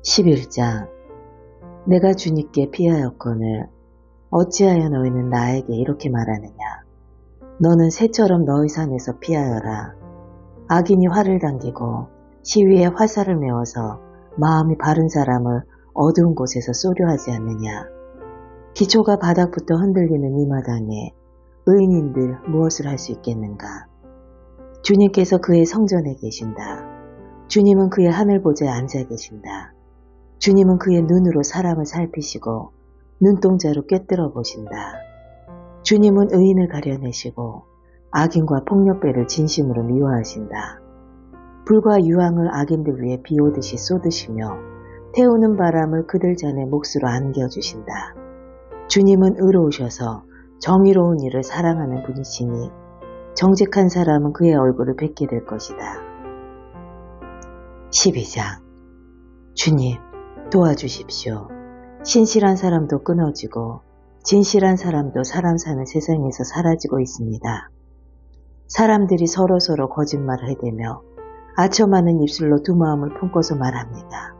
11장. 내가 주님께 피하였거늘 어찌하여 너희는 나에게 이렇게 말하느냐. 너는 새처럼 너희 산에서 피하여라. 악인이 활을 당기고 시위에 화살을 메워서 마음이 바른 사람을 어두운 곳에서 쏘려 하지 않느냐. 기초가 바닥부터 흔들리는 이 마당에 의인인들 무엇을 할 수 있겠는가. 주님께서 그의 성전에 계신다. 주님은 그의 하늘 보좌에 앉아 계신다. 주님은 그의 눈으로 사람을 살피시고 눈동자로 꿰뚫어 보신다. 주님은 의인을 가려내시고 악인과 폭력배를 진심으로 미워하신다. 불과 유황을 악인들 위에 비오듯이 쏟으시며 태우는 바람을 그들 잔의 몫으로 안겨주신다. 주님은 의로우셔서 정의로운 일을 사랑하는 분이시니 정직한 사람은 그의 얼굴을 뵙게 될 것이다. 12장. 주님, 도와주십시오. 신실한 사람도 끊어지고 진실한 사람도 사람 사는 세상에서 사라지고 있습니다. 사람들이 서로서로 거짓말을 해대며 아첨하는 입술로 두 마음을 품고서 말합니다.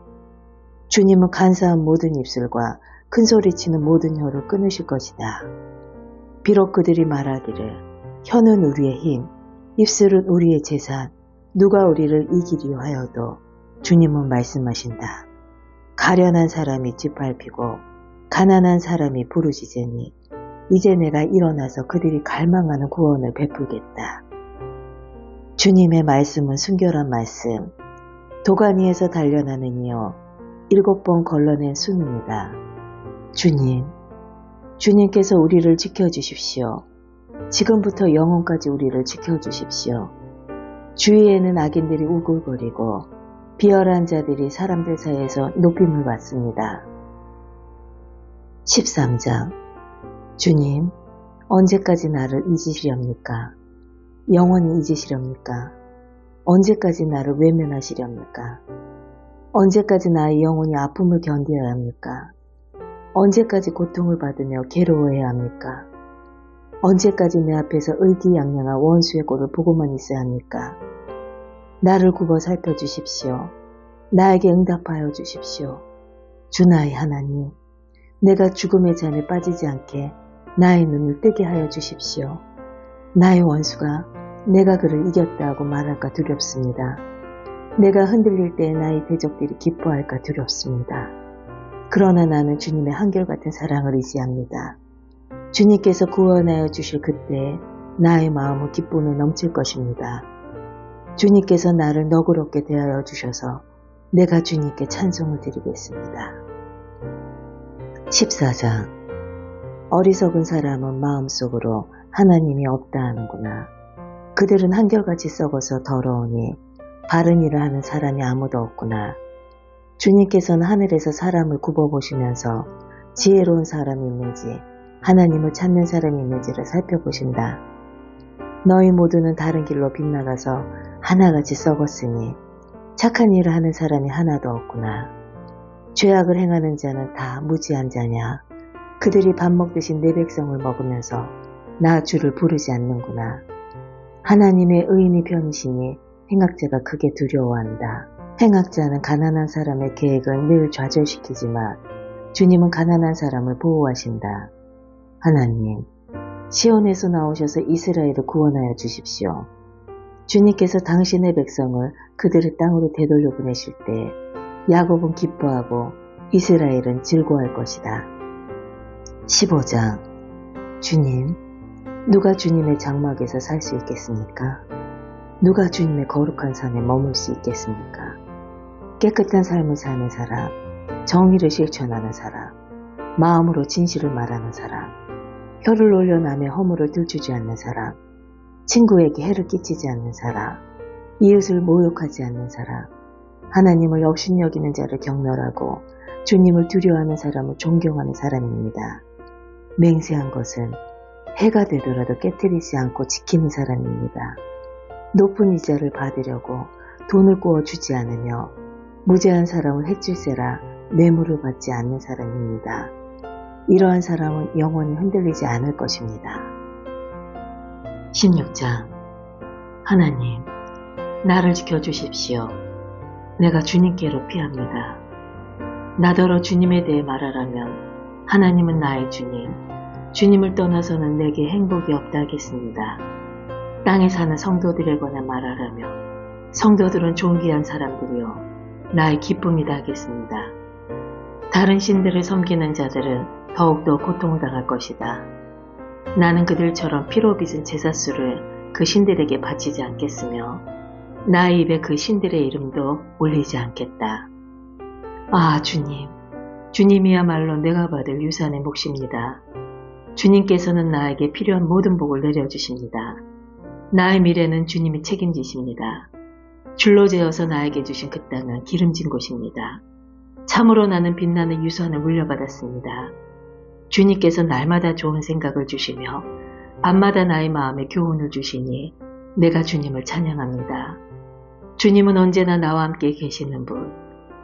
주님은 간사한 모든 입술과 큰소리치는 모든 혀를 끊으실 것이다. 비록 그들이 말하기를 혀는 우리의 힘, 입술은 우리의 재산, 누가 우리를 이기려 하여도 주님은 말씀하신다. 가련한 사람이 짓밟히고 가난한 사람이 부르짖으니 이제 내가 일어나서 그들이 갈망하는 구원을 베풀겠다. 주님의 말씀은 순결한 말씀, 도가니에서 단련하는 이어 7번 걸러낸 순입니다. 주님, 주님께서 우리를 지켜주십시오. 지금부터 영혼까지 우리를 지켜주십시오. 주위에는 악인들이 우글거리고 비열한 자들이 사람들 사이에서 높임을 받습니다. 13장. 주님, 언제까지 나를 잊으시렵니까? 영원히 잊으시렵니까? 언제까지 나를 외면하시렵니까? 언제까지 나의 영혼이 아픔을 견뎌야 합니까? 언제까지 고통을 받으며 괴로워해야 합니까? 언제까지 내 앞에서 의기양양한 원수의 꼴을 보고만 있어야 합니까? 나를 굽어 살펴주십시오. 나에게 응답하여 주십시오. 주 나의 하나님, 내가 죽음의 잔에 빠지지 않게 나의 눈을 뜨게 하여 주십시오. 나의 원수가 내가 그를 이겼다 하고 말할까 두렵습니다. 내가 흔들릴 때에 나의 대적들이 기뻐할까 두렵습니다. 그러나 나는 주님의 한결같은 사랑을 의지합니다. 주님께서 구원하여 주실 그때에 나의 마음은 기쁨에 넘칠 것입니다. 주님께서 나를 너그럽게 대하여 주셔서 내가 주님께 찬송을 드리겠습니다. 14장. 어리석은 사람은 마음속으로 하나님이 없다 하는구나. 그들은 한결같이 썩어서 더러우니 바른 일을 하는 사람이 아무도 없구나. 주님께서는 하늘에서 사람을 굽어보시면서 지혜로운 사람이 있는지 하나님을 찾는 사람이 있는지를 살펴보신다. 너희 모두는 다른 길로 빗나가서 하나같이 썩었으니 착한 일을 하는 사람이 하나도 없구나. 죄악을 행하는 자는 다 무지한 자냐. 그들이 밥 먹듯이 내 백성을 먹으면서 나 주를 부르지 않는구나. 하나님의 의인이 편이시니 행악자가 크게 두려워한다. 행악자는 가난한 사람의 계획을 늘 좌절시키지만 주님은 가난한 사람을 보호하신다. 하나님, 시온에서 나오셔서 이스라엘을 구원하여 주십시오. 주님께서 당신의 백성을 그들의 땅으로 되돌려 보내실 때 야곱은 기뻐하고 이스라엘은 즐거워할 것이다. 15장. 주님, 누가 주님의 장막에서 살 수 있겠습니까? 누가 주님의 거룩한 산에 머물 수 있겠습니까? 깨끗한 삶을 사는 사람, 정의를 실천하는 사람, 마음으로 진실을 말하는 사람, 혀를 놀려 남의 허물을 들추지 않는 사람, 친구에게 해를 끼치지 않는 사람, 이웃을 모욕하지 않는 사람, 하나님을 업신여기는 자를 경멸하고 주님을 두려워하는 사람을 존경하는 사람입니다. 맹세한 것은 해가 되더라도 깨트리지 않고 지키는 사람입니다. 높은 이자를 받으려고 돈을 구워주지 않으며 무죄한 사람을 해칠세라 뇌물을 받지 않는 사람입니다. 이러한 사람은 영원히 흔들리지 않을 것입니다. 16장. 하나님, 나를 지켜주십시오. 내가 주님께로 피합니다. 나더러 주님에 대해 말하라면 하나님은 나의 주님, 주님을 떠나서는 내게 행복이 없다 하겠습니다. 땅에 사는 성도들에 관해 말하라면 성도들은 존귀한 사람들이요 나의 기쁨이다 하겠습니다. 다른 신들을 섬기는 자들은 더욱더 고통을 당할 것이다. 나는 그들처럼 피로 빚은 제사수를 그 신들에게 바치지 않겠으며 나의 입에 그 신들의 이름도 올리지 않겠다. 아 주님, 주님이야말로 내가 받을 유산의 몫입니다. 주님께서는 나에게 필요한 모든 복을 내려주십니다. 나의 미래는 주님이 책임지십니다. 줄로 재어서 나에게 주신 그 땅은 기름진 곳입니다. 참으로 나는 빛나는 유산을 물려받았습니다. 주님께서 날마다 좋은 생각을 주시며 밤마다 나의 마음에 교훈을 주시니 내가 주님을 찬양합니다. 주님은 언제나 나와 함께 계시는 분,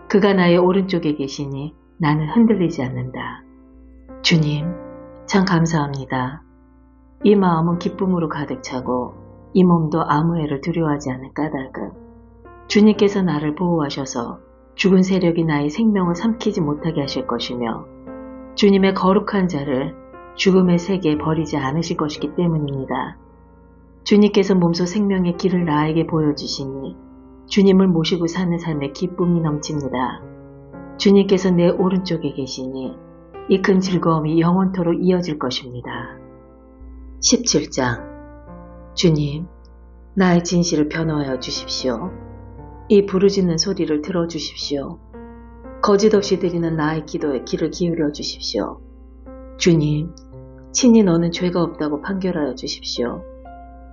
그가 나의 오른쪽에 계시니 나는 흔들리지 않는다. 주님, 참 감사합니다. 이 마음은 기쁨으로 가득 차고 이 몸도 아무 해를 두려워하지 않는 까닭은 주님께서 나를 보호하셔서 죽은 세력이 나의 생명을 삼키지 못하게 하실 것이며 주님의 거룩한 자를 죽음의 세계에 버리지 않으실 것이기 때문입니다. 주님께서 몸소 생명의 길을 나에게 보여주시니 주님을 모시고 사는 삶에 기쁨이 넘칩니다. 주님께서 내 오른쪽에 계시니 이 큰 즐거움이 영원토록 이어질 것입니다. 17장 주님, 나의 진실을 변호하여 주십시오. 이 부르짖는 소리를 들어주십시오. 거짓 없이 드리는 나의 기도에 귀를 기울여 주십시오. 주님, 친히 너는 죄가 없다고 판결하여 주십시오.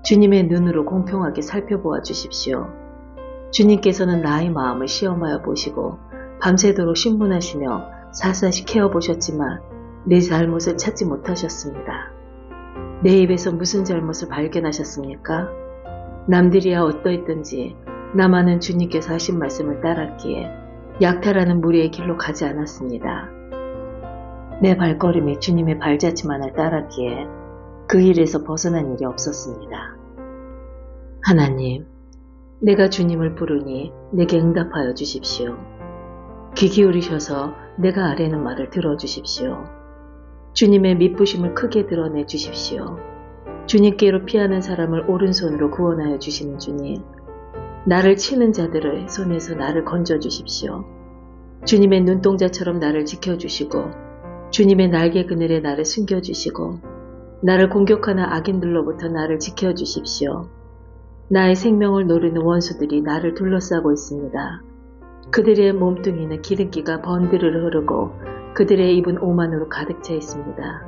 주님의 눈으로 공평하게 살펴보아 주십시오. 주님께서는 나의 마음을 시험하여 보시고 밤새도록 신문하시며 사사시 캐어보셨지만 내 잘못을 찾지 못하셨습니다. 내 입에서 무슨 잘못을 발견하셨습니까? 남들이야 어떠했든지 나만은 주님께서 하신 말씀을 따랐기에 약탈하는 무리의 길로 가지 않았습니다. 내 발걸음이 주님의 발자취만을 따랐기에 그 일에서 벗어난 일이 없었습니다. 하나님, 내가 주님을 부르니 내게 응답하여 주십시오. 귀 기울이셔서 내가 아뢰는 말을 들어주십시오. 주님의 미쁘심을 크게 드러내 주십시오. 주님께로 피하는 사람을 오른손으로 구원하여 주시는 주님, 나를 치는 자들의 손에서 나를 건져주십시오. 주님의 눈동자처럼 나를 지켜주시고 주님의 날개 그늘에 나를 숨겨주시고 나를 공격하는 악인들로부터 나를 지켜주십시오. 나의 생명을 노리는 원수들이 나를 둘러싸고 있습니다. 그들의 몸뚱이는 기름기가 번드르르 흐르고 그들의 입은 오만으로 가득 차 있습니다.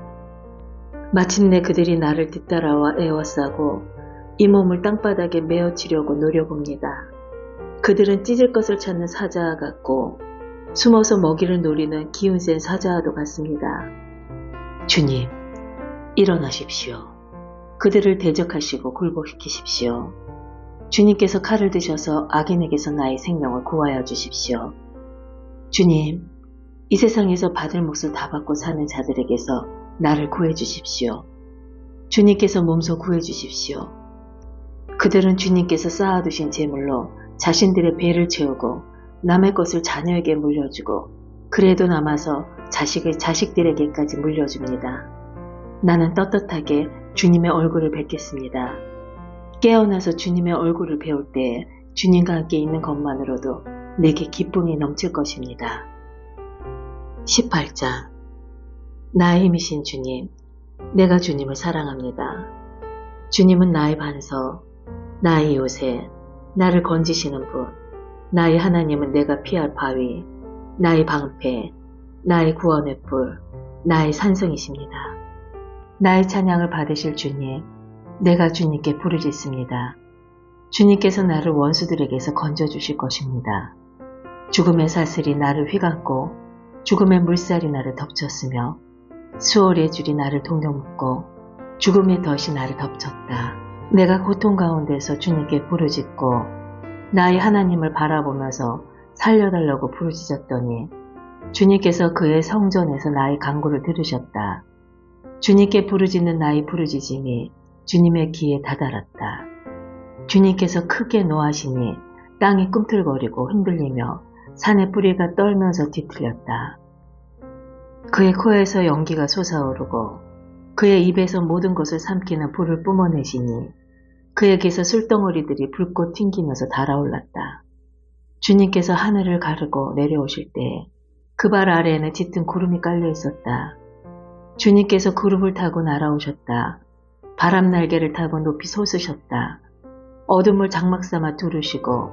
마침내 그들이 나를 뒤따라와 에워싸고 이 몸을 땅바닥에 메어치려고 노려봅니다. 그들은 찢을 것을 찾는 사자와 같고 숨어서 먹이를 노리는 기운센 사자와도 같습니다. 주님, 일어나십시오. 그들을 대적하시고 굴복시키십시오. 주님께서 칼을 드셔서 악인에게서 나의 생명을 구하여 주십시오. 주님, 이 세상에서 받을 몫을 다 받고 사는 자들에게서 나를 구해주십시오. 주님께서 몸소 구해주십시오. 그들은 주님께서 쌓아두신 재물로 자신들의 배를 채우고 남의 것을 자녀에게 물려주고 그래도 남아서 자식들에게까지 물려줍니다. 나는 떳떳하게 주님의 얼굴을 뵙겠습니다. 깨어나서 주님의 얼굴을 배울 때에 주님과 함께 있는 것만으로도 내게 기쁨이 넘칠 것입니다. 18장 나의 힘이신 주님, 내가 주님을 사랑합니다. 주님은 나의 반석, 나의 요새, 나를 건지시는 분, 나의 하나님은 내가 피할 바위, 나의 방패, 나의 구원의 뿔, 나의 산성이십니다. 나의 찬양을 받으실 주님, 내가 주님께 부르짖습니다. 주님께서 나를 원수들에게서 건져주실 것입니다. 죽음의 사슬이 나를 휘감고 죽음의 물살이 나를 덮쳤으며 수월의 줄이 나를 동여묶고 죽음의 덫이 나를 덮쳤다. 내가 고통 가운데서 주님께 부르짖고 나의 하나님을 바라보면서 살려달라고 부르짖었더니 주님께서 그의 성전에서 나의 간구를 들으셨다. 주님께 부르짖는 나의 부르짖음이 주님의 귀에 다다랐다. 주님께서 크게 노하시니 땅이 꿈틀거리고 흔들리며 산의 뿌리가 떨면서 뒤틀렸다. 그의 코에서 연기가 솟아오르고 그의 입에서 모든 것을 삼키는 불을 뿜어내시니 그에게서 술덩어리들이 불꽃 튕기면서 달아올랐다. 주님께서 하늘을 가르고 내려오실 때 그 발 아래에는 짙은 구름이 깔려 있었다. 주님께서 구름을 타고 날아오셨다. 바람 날개를 타고 높이 솟으셨다. 어둠을 장막 삼아 두르시고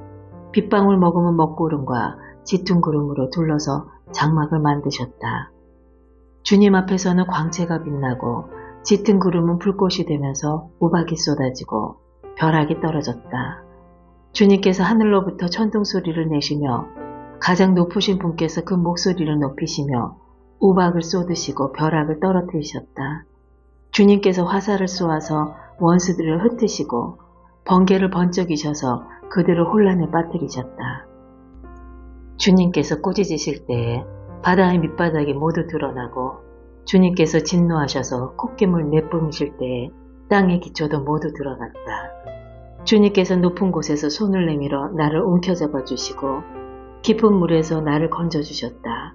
빗방울 머금은 먹구름과 짙은 구름으로 둘러서 장막을 만드셨다. 주님 앞에서는 광채가 빛나고 짙은 구름은 불꽃이 되면서 우박이 쏟아지고 벼락이 떨어졌다. 주님께서 하늘로부터 천둥 소리를 내시며 가장 높으신 분께서 그 목소리를 높이시며 우박을 쏟으시고 벼락을 떨어뜨리셨다. 주님께서 화살을 쏘아서 원수들을 흩으시고 번개를 번쩍이셔서 그들을 혼란에 빠뜨리셨다. 주님께서 꾸짖으실 때에 바다의 밑바닥이 모두 드러나고 주님께서 진노하셔서 콧김을 내뿜으실 때에 땅의 기초도 모두 드러났다. 주님께서 높은 곳에서 손을 내밀어 나를 움켜잡아 주시고 깊은 물에서 나를 건져주셨다.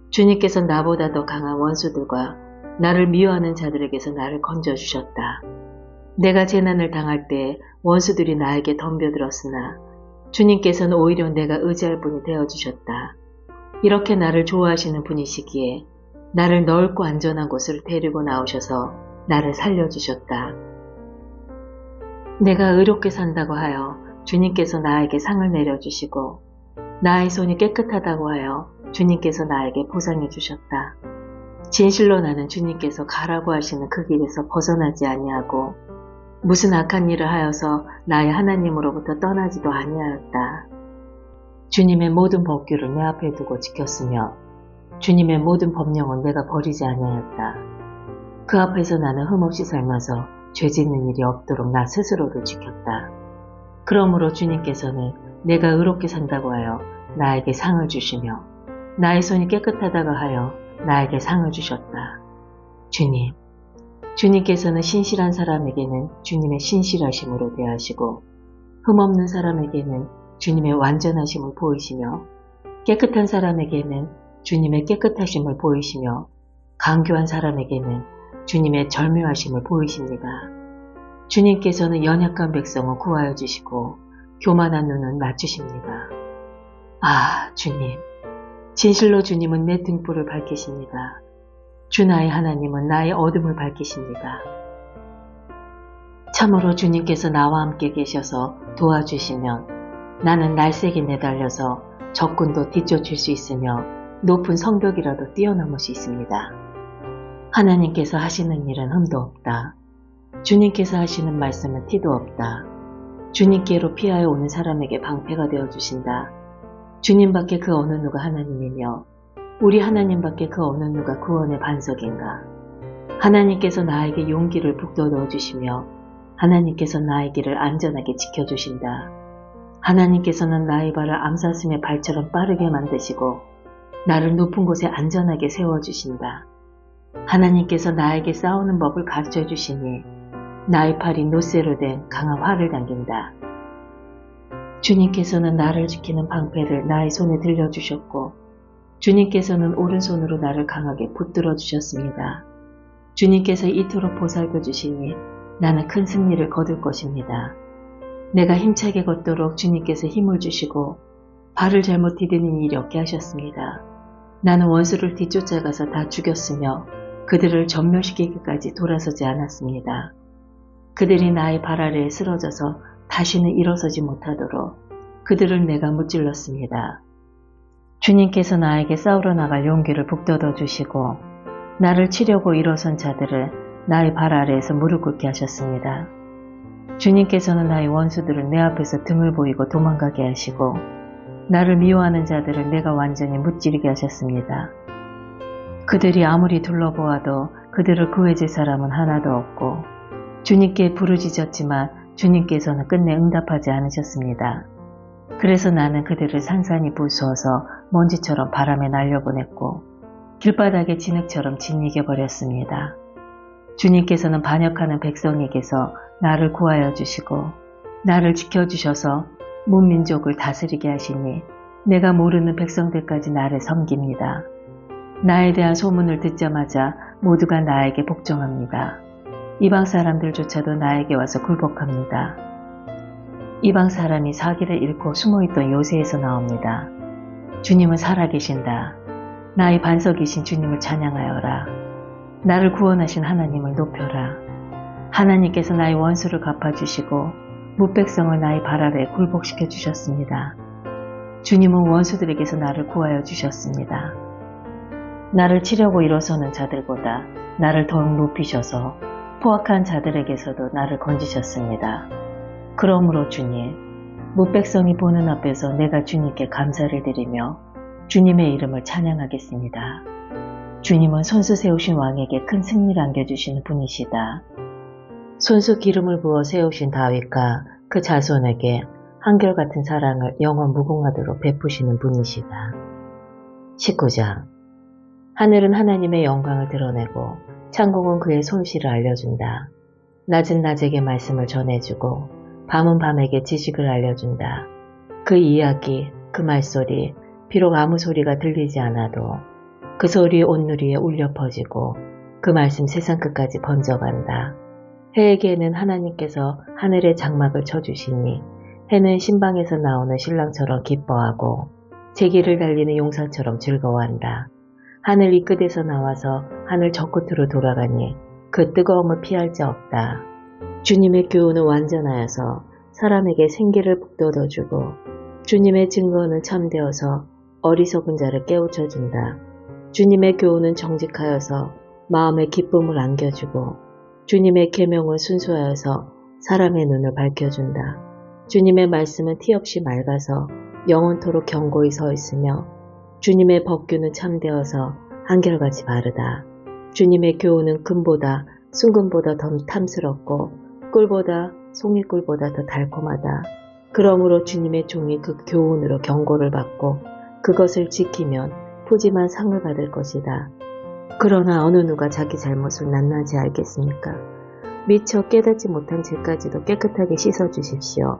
주님께서 나보다 더 강한 원수들과 나를 미워하는 자들에게서 나를 건져주셨다. 내가 재난을 당할 때 원수들이 나에게 덤벼들었으나 주님께서는 오히려 내가 의지할 분이 되어주셨다. 이렇게 나를 좋아하시는 분이시기에 나를 넓고 안전한 곳으로 데리고 나오셔서 나를 살려주셨다. 내가 의롭게 산다고 하여 주님께서 나에게 상을 내려주시고 나의 손이 깨끗하다고 하여 주님께서 나에게 보상해 주셨다. 진실로 나는 주님께서 가라고 하시는 그 길에서 벗어나지 아니하고 무슨 악한 일을 하여서 나의 하나님으로부터 떠나지도 아니하였다. 주님의 모든 법규를 내 앞에 두고 지켰으며 주님의 모든 법령은 내가 버리지 아니하였다. 그 앞에서 나는 흠없이 살면서 죄 짓는 일이 없도록 나 스스로를 지켰다. 그러므로 주님께서는 내가 의롭게 산다고 하여 나에게 상을 주시며 나의 손이 깨끗하다고 하여 나에게 상을 주셨다. 주님께서는 신실한 사람에게는 주님의 신실하심으로 대하시고 흠없는 사람에게는 주님의 완전하심을 보이시며 깨끗한 사람에게는 주님의 깨끗하심을 보이시며 강교한 사람에게는 주님의 절묘하심을 보이십니다. 주님께서는 연약한 백성을 구하여 주시고 교만한 눈은 낮추십니다. 아, 주님, 진실로 주님은 내 등불을 밝히십니다. 주 나의 하나님은 나의 어둠을 밝히십니다. 참으로 주님께서 나와 함께 계셔서 도와주시면 나는 날쌔게 내달려서 적군도 뒤쫓을 수 있으며 높은 성벽이라도 뛰어넘을 수 있습니다. 하나님께서 하시는 일은 흠도 없다. 주님께서 하시는 말씀은 티도 없다. 주님께로 피하여 오는 사람에게 방패가 되어주신다. 주님밖에 그 어느 누가 하나님이며 우리 하나님밖에 그 어느 누가 구원의 반석인가. 하나님께서 나에게 용기를 북돋워 주시며 하나님께서 나의 길을 안전하게 지켜주신다. 하나님께서는 나의 발을 암사슴의 발처럼 빠르게 만드시고 나를 높은 곳에 안전하게 세워주신다. 하나님께서 나에게 싸우는 법을 가르쳐 주시니 나의 팔이 노쇠로 된 강한 활을 당긴다. 주님께서는 나를 지키는 방패를 나의 손에 들려주셨고 주님께서는 오른손으로 나를 강하게 붙들어 주셨습니다. 주님께서 이토록 보살펴 주시니 나는 큰 승리를 거둘 것입니다. 내가 힘차게 걷도록 주님께서 힘을 주시고 발을 잘못 디디는 일이 없게 하셨습니다. 나는 원수를 뒤쫓아가서 다 죽였으며 그들을 전멸시키기까지 돌아서지 않았습니다. 그들이 나의 발 아래에 쓰러져서 다시는 일어서지 못하도록 그들을 내가 무찔렀습니다. 주님께서 나에게 싸우러 나갈 용기를 북돋워 주시고 나를 치려고 일어선 자들을 나의 발 아래에서 무릎 꿇게 하셨습니다. 주님께서는 나의 원수들을 내 앞에서 등을 보이고 도망가게 하시고 나를 미워하는 자들을 내가 완전히 무찌르게 하셨습니다. 그들이 아무리 둘러보아도 그들을 구해줄 사람은 하나도 없고 주님께 부르짖었지만 주님께서는 끝내 응답하지 않으셨습니다. 그래서 나는 그들을 산산이 부수어서 먼지처럼 바람에 날려보냈고 길바닥의 진흙처럼 짓이겨버렸습니다. 주님께서는 반역하는 백성에게서 나를 구하여 주시고 나를 지켜주셔서 문민족을 다스리게 하시니 내가 모르는 백성들까지 나를 섬깁니다. 나에 대한 소문을 듣자마자 모두가 나에게 복종합니다. 이방 사람들조차도 나에게 와서 굴복합니다. 이방 사람이 사기를 잃고 숨어있던 요새에서 나옵니다. 주님은 살아계신다. 나의 반석이신 주님을 찬양하여라. 나를 구원하신 하나님을 높여라. 하나님께서 나의 원수를 갚아주시고 무백성을 나의 발 아래에 굴복시켜 주셨습니다. 주님은 원수들에게서 나를 구하여 주셨습니다. 나를 치려고 일어서는 자들보다 나를 더욱 높이셔서 포악한 자들에게서도 나를 건지셨습니다. 그러므로 주님, 무백성이 보는 앞에서 내가 주님께 감사를 드리며 주님의 이름을 찬양하겠습니다. 주님은 손수 세우신 왕에게 큰 승리를 안겨주시는 분이시다. 손수 기름을 부어 세우신 다윗과 그 자손에게 한결같은 사랑을 영원 무궁하도록 베푸시는 분이시다. 19장. 하늘은 하나님의 영광을 드러내고 창공은 그의 솜씨를 알려준다. 낮은 낮에게 말씀을 전해주고 밤은 밤에게 지식을 알려준다. 그 이야기, 그 말소리, 비록 아무 소리가 들리지 않아도 그 소리 온누리에 울려 퍼지고 그 말씀 세상 끝까지 번져간다. 해에게는 하나님께서 하늘의 장막을 쳐주시니 해는 신방에서 나오는 신랑처럼 기뻐하고 제기를 달리는 용사처럼 즐거워한다. 하늘 이 끝에서 나와서 하늘 저 끝으로 돌아가니 그 뜨거움을 피할 자 없다. 주님의 교훈은 완전하여서 사람에게 생기를 북돋워주고 주님의 증거는 참되어서 어리석은 자를 깨우쳐준다. 주님의 교훈은 정직하여서 마음에 기쁨을 안겨주고 주님의 계명은 순수하여서 사람의 눈을 밝혀준다. 주님의 말씀은 티없이 맑아서 영원토록 견고히 서 있으며 주님의 법규는 참되어서 한결같이 바르다. 주님의 교훈은 금보다 순금보다 더 탐스럽고 꿀보다 송이꿀보다 더 달콤하다. 그러므로 주님의 종이 그 교훈으로 경고를 받고 그것을 지키면 푸짐한 상을 받을 것이다. 그러나 어느 누가 자기 잘못을 낱낱이 알겠습니까? 미처 깨닫지 못한 죄까지도 깨끗하게 씻어주십시오.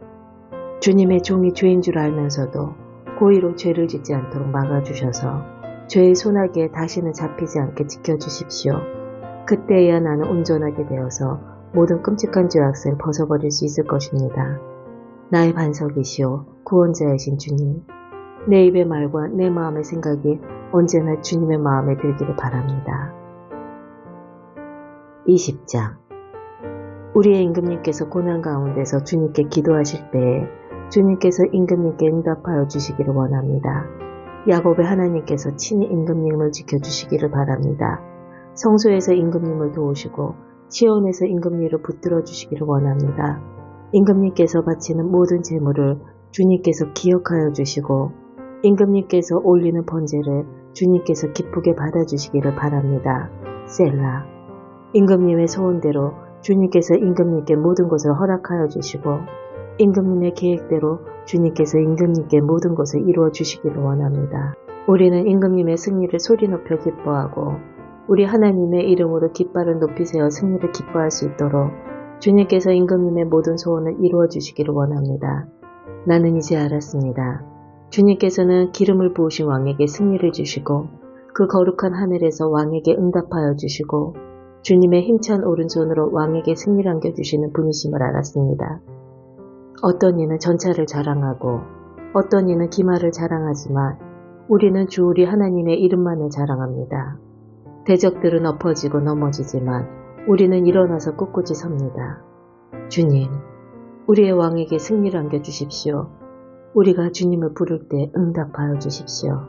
주님의 종이 죄인 줄 알면서도 고의로 죄를 짓지 않도록 막아주셔서 죄의 소나기에 다시는 잡히지 않게 지켜주십시오. 그때야 나는 온전하게 되어서 모든 끔찍한 죄악을 벗어버릴 수 있을 것입니다. 나의 반석이시오 구원자이신 주님, 내 입의 말과 내 마음의 생각이 언제나 주님의 마음에 들기를 바랍니다. 20장. 우리의 임금님께서 고난 가운데서 주님께 기도하실 때에 주님께서 임금님께 응답하여 주시기를 원합니다. 야곱의 하나님께서 친히 임금님을 지켜주시기를 바랍니다. 성소에서 임금님을 도우시고 시온에서 임금님을 붙들어 주시기를 원합니다. 임금님께서 바치는 모든 제물을 주님께서 기억하여 주시고 임금님께서 올리는 번제를 주님께서 기쁘게 받아주시기를 바랍니다. 셀라. 임금님의 소원대로 주님께서 임금님께 모든 것을 허락하여 주시고 임금님의 계획대로 주님께서 임금님께 모든 것을 이루어 주시기를 원합니다. 우리는 임금님의 승리를 소리 높여 기뻐하고 우리 하나님의 이름으로 깃발을 높이 세워 승리를 기뻐할 수 있도록 주님께서 임금님의 모든 소원을 이루어 주시기를 원합니다. 나는 이제 알았습니다. 주님께서는 기름을 부으신 왕에게 승리를 주시고 그 거룩한 하늘에서 왕에게 응답하여 주시고 주님의 힘찬 오른손으로 왕에게 승리를 안겨주시는 분이심을 알았습니다. 어떤 이는 전차를 자랑하고 어떤 이는 기마를 자랑하지만 우리는 주 우리 하나님의 이름만을 자랑합니다. 대적들은 엎어지고 넘어지지만 우리는 일어나서 꿋꿋이 섭니다. 주님, 우리의 왕에게 승리를 안겨주십시오. 우리가 주님을 부를 때 응답하여 주십시오.